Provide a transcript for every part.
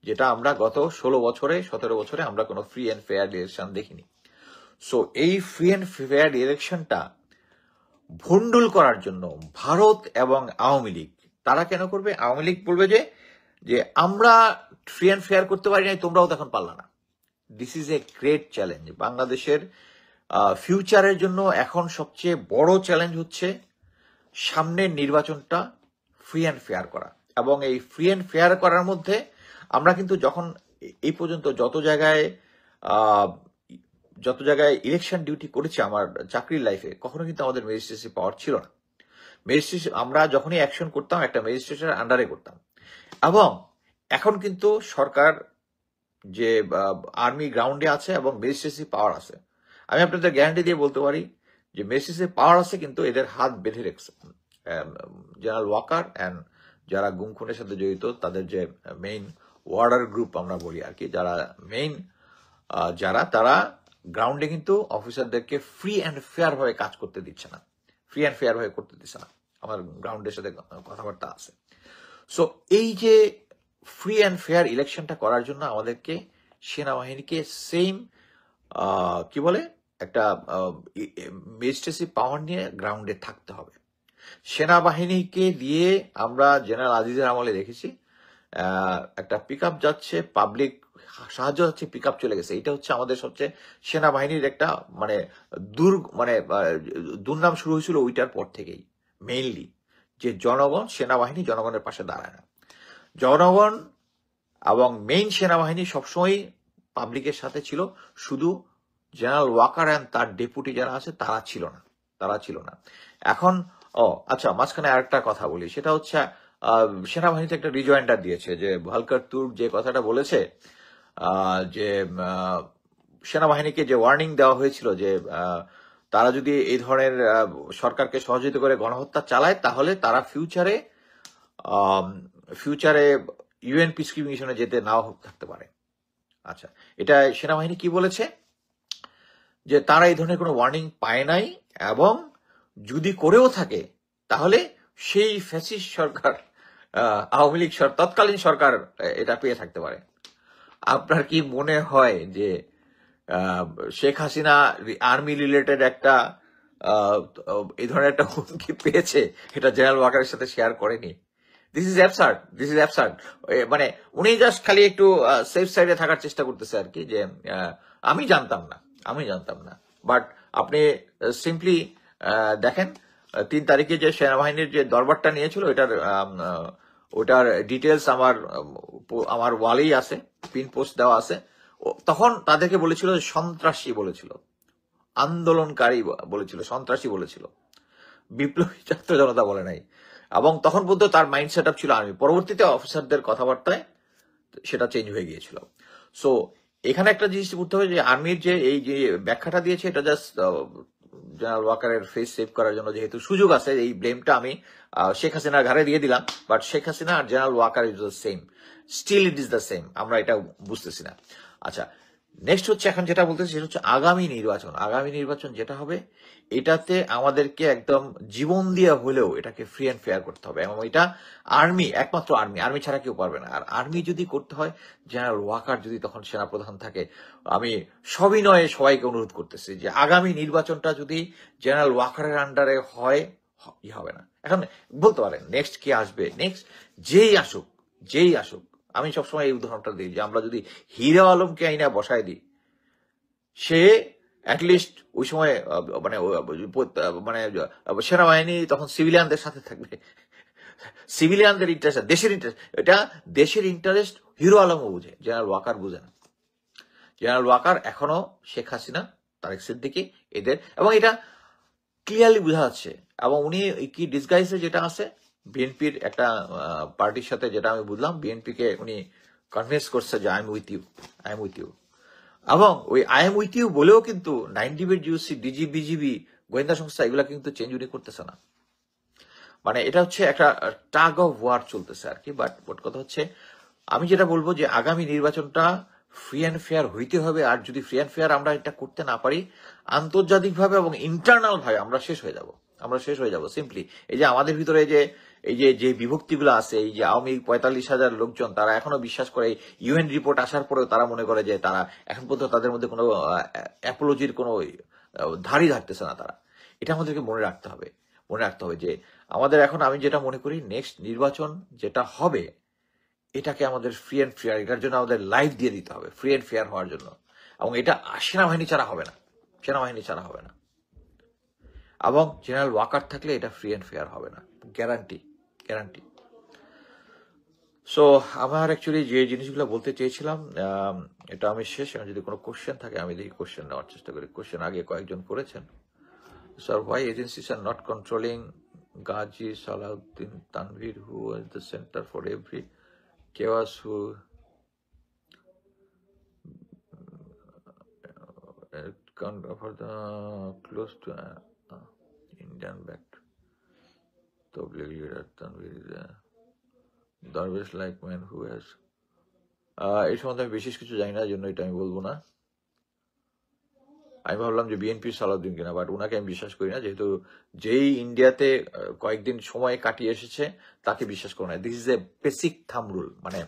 যেটা আমরা গত 17 বছরে আমরা কোনো ফ্রি অ্যান্ড ফেয়ার ইলেকশন দেখিনি। সো এই ফ্রি অ্যান্ড ফেয়ার ইলেকশনটা ভণ্ডুল করার জন্য ভারত এবং আওয়ামী লীগ, তারা কেন করবে? আওয়ামী লীগ বলবে যে আমরা ফ্রি অ্যান্ড ফেয়ার করতে পারি নাই, তোমরাও তখন পারলা না। This is a great challenge. বাংলাদেশের ফিউচারের জন্য এখন সবচেয়ে বড় চ্যালেঞ্জ হচ্ছে সামনের নির্বাচনটা ফ্রি অ্যান্ড ফেয়ার করা। এবং এই ফ্রি অ্যান্ড ফেয়ার করার মধ্যে আমরা কিন্তু যখন এই পর্যন্ত যত জায়গায় ইলেকশন ডিউটি করেছি আমার চাকরির লাইফে, কখনো কিন্তু আমাদের ম্যাজিস্ট্রেসি পাওয়ার ছিল না। ম্যাজিস্ট্রেসি আমরা যখনই অ্যাকশন করতাম একটা ম্যাজিস্ট্রেটের আন্ডারে করতাম। এবং এখন কিন্তু সরকার যে আর্মি গ্রাউন্ডে আছে এবং ম্যাজিস্ট্রেসি পাওয়ার আছে, আমি আপনাদের গ্যারান্টি দিয়ে বলতে পারি যে ম্যাজিস্ট্রেসি পাওয়ার আছে, কিন্তু এদের হাত বেঁধে রেখেছে জেনারেল ওয়াকার অ্যান্ড যারা গুম খুনের সাথে জড়িত, তাদের যে মেইন ওয়ার্ডার গ্রুপ আমরা বলি আর কি, যারা মেইন তারা গ্রাউন্ডে কিন্তু অফিসারদেরকে ফ্রি অ্যান্ড ফেয়ার ভাবে কাজ করতে দিচ্ছে না, ফ্রি অ্যান্ড ফেয়ার ভাবে করতে দিচ্ছে না। আমার গ্রাউন্ডের সাথে কথাবার্তা আছে। সো এই যে ফ্রি অ্যান্ড ফেয়ার ইলেকশনটা করার জন্য আমাদেরকে সেনাবাহিনীকে সেম কি বলে একটা ম্যাজিস্ট্রেসি পাওয়ার নিয়ে গ্রাউন্ডে থাকতে হবে। সেনাবাহিনীকে দিয়ে আমরা জেনারেল আজিজের আমলে দেখেছি একটা পিক আপ যাচ্ছে, পাবলিক সাহায্য হচ্ছে, পিক আপ চলে গেছে। এটা হচ্ছে আমাদের সবচেয়ে সেনাবাহিনীর একটা মানে দুর্নাম শুরু হয়েছিল ওইটার পর থেকেই, মেইনলি যে সেনাবাহিনী জনগণের পাশে দাঁড়ায় না। জনগণ এবং মেইন সেনাবাহিনী সবসময় পাবলিকের সাথে ছিল, শুধু জেনারেল ওয়াকার অ্যান্ড তার ডেপুটি যারা আছে তারা ছিল না। এখন আচ্ছা, মাঝখানে আরেকটা কথা বলি, সেটা হচ্ছে সেনাবাহিনীতে একটা রিজয়েন্ডার দিয়েছে যে ভালকার তুর্ক যে কথাটা বলেছে যে সেনাবাহিনীকে যে ওয়ার্নিং দেওয়া হয়েছিল যে তারা যদি এই ধরনের সরকারকে সহযোগিতা করে গণহত্যা চালায় তাহলে তারা ফিউচারে ইউএন পিসকিপিং মিশনে যেতে নাও থাকতে পারে। আচ্ছা, এটা সেনাবাহিনী কি বলেছে যে তারা এই ধরনের কোনো ওয়ার্নিং পায় নাই, এবং যদি করেও থাকে তাহলে সেই ফ্যাসিস্ট সরকার আওয়ামী লীগ তৎকালীন সরকার এটা পেয়ে থাকতে পারে। আপনার কি মনে হয় যে শেখ হাসিনা আর্মি রিলেটেড একটা এই ধরনের একটা হুমকি পেয়েছে, এটা জেনারেল ওয়াকারের সাথে শেয়ার করেনি? This is absurd. মানে উনি জাস্ট খালি একটু সেফ সাইডে থাকার চেষ্টা করতেছে আর কি, যে আমি জানতাম না। বাট আপনি সিম্পলি দেখেন 3 তারিখে যে সেনাবাহিনীর যে দরবারটা নিয়েছিল ওটার ডিটেলস আমার ওয়ালেই আছে, পিন পোস্ট দেওয়া আছে। তখন তাদেরকে বলেছিল সন্ত্রাসী বলেছিল, আন্দোলনকারী বলেছিল, সন্ত্রাসী বলেছিল, বিপ্লবী ছাত্র জনতা বলে নাই। এবং তখন পর্যন্ত তার মাইন্ড সেট আপ ছিল আর্মি। পরবর্তীতে অফিসারদের কথাবার্তায় সেটা চেঞ্জ হয়ে গিয়েছিল। সো এখানে একটা জিনিস বুঝতে হবে যে আর্মির যে এই যে ব্যাখ্যাটা দিয়েছে এটা জাস্ট জেনারেল ওয়াকারের ফেস সেভ করার জন্য, যেহেতু সুযোগ আছে। এই ব্লেমটা আমি শেখ হাসিনার ঘাড়ে দিয়ে দিলাম, বাট শেখ হাসিনা আর general Waker is the same, still it is the same. আমরা এটা বুঝতেছি না। আচ্ছা, নেক্সট হচ্ছে এখন যেটা বলতেছি সেটা হচ্ছে আগামী নির্বাচন যেটা হবে, এটাতে আমাদেরকে একদম জীবন দিয়ে হলেও এটাকে ফ্রি অ্যান্ড ফেয়ার করতে হবে। এবং এটা একমাত্র আর্মি ছাড়া কেউ পারবে না। আর আর্মি যদি করতে হয়, জেনারেল ওয়াকার যদি তখন সেনাপ্রধান থাকে, আমি সবিনয়ে সবাইকে অনুরোধ করতেছি যে আগামী নির্বাচনটা যদি জেনারেল ওয়াকারের আন্ডারে হয়, হবে না। এখন বলতে পারেন নেক্সট কে আসবে, নেক্সট যেই আসুক। আমি সবসময় এই উদাহরণটা দিই যে আমরা যদি হিরো আলমকে আইনা বসায় দিই, সে অ্যাটলিস্ট ওই সময় মানে সেনাবাহিনী তখন সিভিলিয়ানদের সাথে থাকবে, সিভিলিয়ানদের ইন্টারেস্ট, দেশের ইন্টারেস্ট। এটা দেশের ইন্টারেস্ট হিরো আলমও বুঝে, জেনারেল ওয়াকার বুঝে না। জেনারেল ওয়াকার এখনো শেখ হাসিনা, তারেক সিদ্দিকী এদের, এবং এটা ক্লিয়ারলি বোঝা যাচ্ছে। এবং উনি কি ডিসগাইসে যেটা আছে বিএনপির একটা পার্টির সাথে, যেটা আমি বুঝলাম, বিএনপিকে উনি কনভিন্স করছে যে আই এম উইথ ইউ। এবং ওই আই এম উইথ ইউ বলেও কিন্তু 90 জিওসি, ডিজি, বিজিবি, গোয়েন্দা সংস্থা এগুলা কিন্তু চেঞ্জ উনি করতেছে না। মানে এটা হচ্ছে একটা টাগ অফ ওয়ার চলতেছে আর কি। বাট কথা হচ্ছে, আমি যেটা বলবো যে আগামী নির্বাচনটা ফ্রি অ্যান্ড ফেয়ার হইতে হবে। আর যদি ফ্রি অ্যান্ড ফেয়ার আমরা এটা করতে না পারি, আন্তর্জাতিকভাবে এবং ইন্টারনাল ভাবে আমরা শেষ হয়ে যাব সিম্পলি। এই যে আমাদের ভিতরে যে এই যে যে বিভক্তিগুলো আছে, এই যে আওয়ামী 45,000 লোকজন তারা এখনো বিশ্বাস করে, ইউএন রিপোর্ট আসার পরেও তারা মনে করে যে তারা এখন পর্যন্ত তাদের মধ্যে কোনো অ্যাপোলজির কোনো ধারই থাকতেছে না তারা। এটা আমাদেরকে মনে রাখতে হবে, মনে রাখতে হবে যে আমাদের এখন, আমি যেটা মনে করি, নেক্সট নির্বাচন যেটা হবে এটাকে আমাদের ফ্রি অ্যান্ড ফেয়ার, এটার জন্য আমাদের লাইফ দিয়ে দিতে হবে ফ্রি অ্যান্ড ফেয়ার হওয়ার জন্য। এবং এটা সেনাবাহিনী ছাড়া হবে না, সেনাবাহিনী ছাড়া হবে না। এবং জেনারেল ওয়াকার থাকলে এটা ফ্রি অ্যান্ড ফেয়ার হবে না, গ্যারান্টি, গ্যারান্টি। সো আমার অ্যাকচুয়ালি যে জিনিসগুলো বলতে চেয়েছিলাম এটা আমি শেষ। যদি কোনো কোশ্চেন থাকে আমি দেখি কোশ্চেন নেওয়ার চেষ্টা করি। কোশ্চেন আগে কয়েকজন করেছেন। Sir, why agencies are not controlling Ghazi Salahuddin Tanvir, who was the center for every chaos, who for the close to Indian backed Tabligh leader Tanvir is a Darwish like man who has এই সম্বন্ধে আমি বিশেষ কিছু জানি না, জন্য এটা আমি বলবো না। আমি ভাবলাম যে বিএনপির সালাউদ্দিন কিনা, বাট ওনাকে আমি বিশ্বাস করি না, যেহেতু যেই ইন্ডিয়াতে কয়েকদিন সময় কাটিয়ে এসেছে তাকে বিশ্বাস করি না। দিস ইজ এ বেসিক থাম রুল, মানে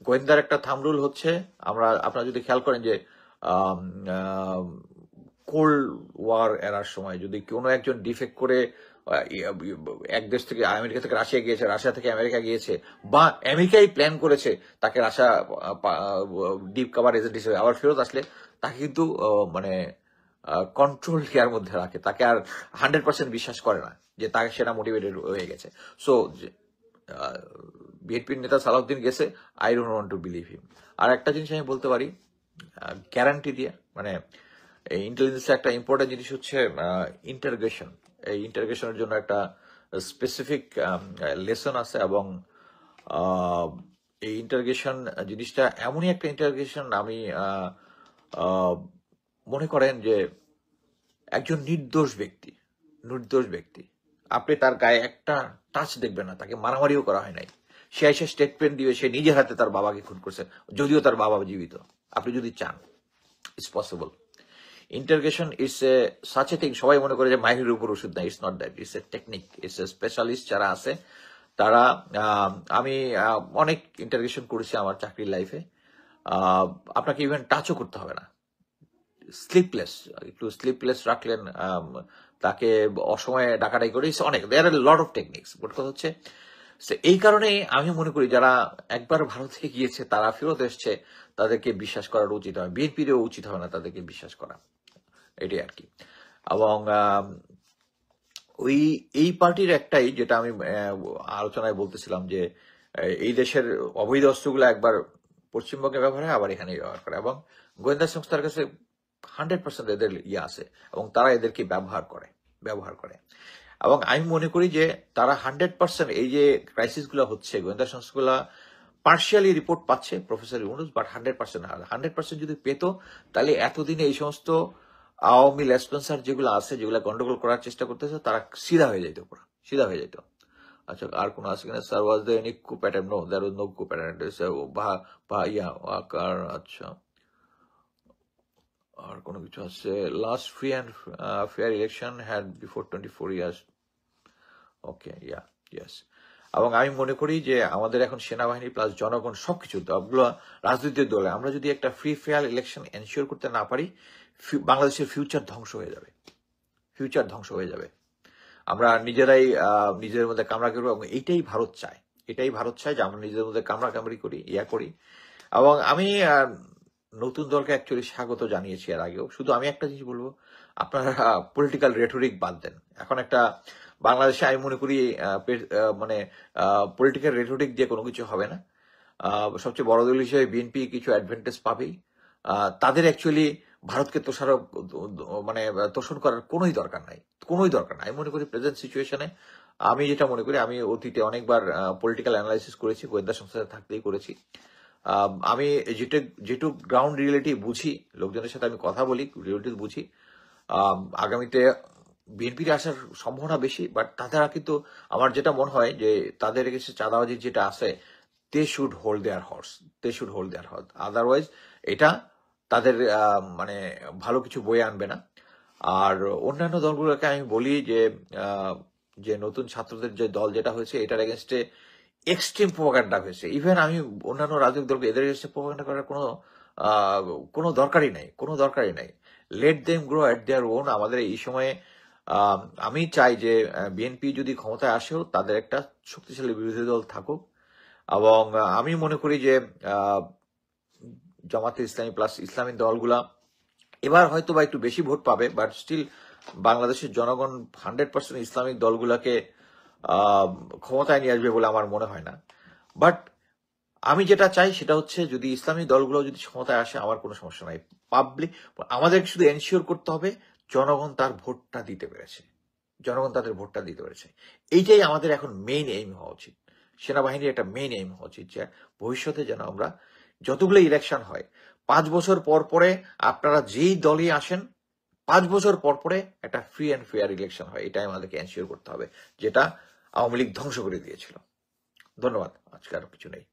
গোয়েন্দার একটা থাম রুল হচ্ছে, আপনারা যদি খেয়াল করেন যে কোল্ড ওয়ার এরার সময় যদি কোনো একজন ডিফেক্ট করে এক দেশ থেকে, আমেরিকা থেকে রাশিয়া গিয়েছে, রাশিয়া থেকে আমেরিকা গিয়েছে, বা আমেরিকাই প্ল্যান করেছে তাকে রাশিয়া ডিপ কাভার এজেন্ট হিসেবে আবার ফেরত আসলে, তাকে কিন্তু মানে কন্ট্রোল ইয়ার মধ্যে রাখে, তাকে আর 100% বিশ্বাস করে না যে তাকে সেটা মোটিভেটেড হয়ে গেছে। সো বিএনপির নেতা সালাউদ্দিন গেছে, I don't want to believe him. আর একটা জিনিস আমি বলতে পারি গ্যারান্টি দিয়ে, মানে ইন্টেলিজেন্সের একটা ইম্পর্টেন্ট জিনিস হচ্ছে ইন্টারগ্রেশন। এই ইন্টারগ্রেশনের জন্য একটা স্পেসিফিক লেসন আছে, এবং এই ইন্টারগ্রেশন জিনিসটা এমনই একটা ইন্টারগ্রেশন, আমি মনে করেন যে একজন নির্দোষ ব্যক্তি, আপনি তার গায়ে একটা টাচ দেখবেন না, তাকে মারামারিও করা হয় নাই, সে এসে স্টেটমেন্ট দিবে সে নিজের হাতে তার বাবাকে খুন করছে, যদিও তার বাবা জীবিত। আপনি যদি চান, it's possible. Integration it's a such a thing. সবাই মনে করে যে মাহিরের উপর ওষুধ নাই, it's not that, it's a technique, it's a specialist যারা আছে তারা। আমি অনেক ইন্টারগ্রেশন করেছি আমার চাকরির লাইফে। আপনাকে ইভেন টাচও করতে হবে না, একটু স্লিপলেস রাখলেন, তাকে অসময়ে ডাকাডাকি করে, অনেক দেয়ার আর লট অফ টেকনিক্স। বাট কথা হচ্ছে এই কারণে আমি মনে করি যারা একবার ভারত থেকে গিয়েছে তারা ফেরত এসছে, তাদেরকে বিশ্বাস করার উচিত হয়, বিএনপিরও উচিত হবে না তাদেরকে বিশ্বাস করা, এটাই আর কি। এবং এই পার্টির একটাই, যেটা আমি আলোচনায় বলতেছিলাম, যে এই দেশের অবৈধ অস্ত্রগুলো একবার পশ্চিমবঙ্গে ব্যবহার হয়, আবার এখানেই ব্যবহার করে, এবং গোয়েন্দা সংস্থার কাছে 100% এদের আছে, এবং তারা এদেরকে ব্যবহার করে। এবং আমি মনে করি যে তারা 100%, এই যে ক্রাইসিস গুলো হচ্ছে, গোয়েন্দা সংস্থাগুলা পার্শিয়ালি রিপোর্ট পাচ্ছে প্রফেসর ইউনুস, বাট 100% যদি পেত, তাহলে এতদিনে এই সমস্ত আওয়ামী লেসপেন্সার যেগুলো আছে, যেগুলো গন্ডগোল করার চেষ্টা করতেছে, তারা সিধা হয়ে যেত, পুরো সিধা হয়ে যেত। আচ্ছা, আর কোন আছে কিনা? Sir, was there any coup pattern? No, there was no coup pattern. আচ্ছা, আর কোনো কিছু আছে? Last free and fair election had before 24 years. Okay, yes. এবং আমি মনে করি যে আমাদের এখন সেনাবাহিনী প্লাস জনগণ সবকিছু, সবগুলো রাজনৈতিক দলে আমরা যদি একটা ফ্রি ফেয়ার ইলেকশন এনশিওর করতে না পারি, বাংলাদেশের ফিউচার ধ্বংস হয়ে যাবে। আমরা নিজেরাই নিজেদের মধ্যে কামড়া করবো, এবং এইটাই ভারত চায় যে আমরা নিজেদের মধ্যে কামড়াকামড়ি করি, করি। এবং আমি নতুন দলকে অ্যাকচুয়ালি স্বাগত জানিয়েছি এর আগেও। শুধু আমি একটা জিনিস বলবো, আপনারা পলিটিক্যাল রেটরিক বাদ দেন। এখন একটা বাংলাদেশে আমি মনে করি মানে পলিটিক্যাল রেটরিক দিয়ে কোনো কিছু হবে না। সবচেয়ে বড় দল হিসেবে বিএনপি কিছু অ্যাডভান্টেজ পাবেই। তাদের অ্যাকচুয়ালি ভারতকে মানে তোষণ করার কোনোই দরকার নাই। আমি মনে করি প্রেজেন্ট সিচুয়েশনে, আমি যেটা মনে করি, আমি অতীতে অনেকবার পলিটিক্যাল অ্যানালাইসিস করেছি, গোয়েন্দা সংস্থাতে থাকতেই করেছি। আমি যেটুক গ্রাউন্ড রিয়েলিটি বুঝি, লোকজনের সাথে আমি কথা বলি, রিয়েলিটি বুঝি, আগামীতে বিএনপির আসার সম্ভাবনা বেশি। বাট তাছাড়া কিন্তু আমার যেটা মনে হয় যে তাদের কাছে চাঁদাবাজি যেটা আছে, they should hold their horse, otherwise এটা তাদের মানে ভালো কিছু বয়ে আনবে না। আর অন্যান্য দলগুলোকে আমি বলি যে যে নতুন ছাত্রদের যে দল যেটা হয়েছে এটার এগেনস্টে এক্সট্রিম প্রোপাগান্ডা হয়েছে। ইভেন আমি অন্যান্য রাজনৈতিক দলকে এদের এগেনস্টে প্রোপাগান্ডা করার কোনো দরকারই নাই। Let them grow at their own. আমাদের এই সময়ে আমি চাই যে বিএনপি যদি ক্ষমতায় আসেও তাদের একটা শক্তিশালী বিরোধী দল থাকুক, এবং আমি মনে করি যে জামাতে ইসলামী প্লাস ইসলামী দলগুলা এবার হয়তো বা একটু বেশি ভোট পাবে, বাট স্টিল বাংলাদেশের জনগণ 100% ইসলামিক দলগুলাকে ক্ষমতায় নিয়ে আসবে বলে আমার মনে হয় না। বাট আমি যেটা চাই সেটা হচ্ছে যদি ইসলামী দলগুলো যদি ক্ষমতায় আসে আমার কোনো সমস্যা নাই। পাবলিক আমাদের শুধু এনশিওর করতে হবে জনগণ তার ভোটটা দিতে পেরেছে, জনগণ তাদের ভোটটা দিতে পেরেছে। এইটাই আমাদের এখন মেইন এইম হওয়া উচিত। সেনাবাহিনীর একটা মেইন এইম হওয়া উচিত যে ভবিষ্যতে যেন আমরা যতগুলো ইলেকশন হয় 5 বছর পর পরে আপনারা যেই দলই আসেন 5 বছর পর পরে একটা ফ্রি অ্যান্ড ফেয়ার ইলেকশন হয়। এটাই আমাদেরকে এনশিওর করতে হবে, যেটা আওয়ামী লীগ ধ্বংস করে দিয়েছিল। ধন্যবাদ। আজকে আর কিছু নেই।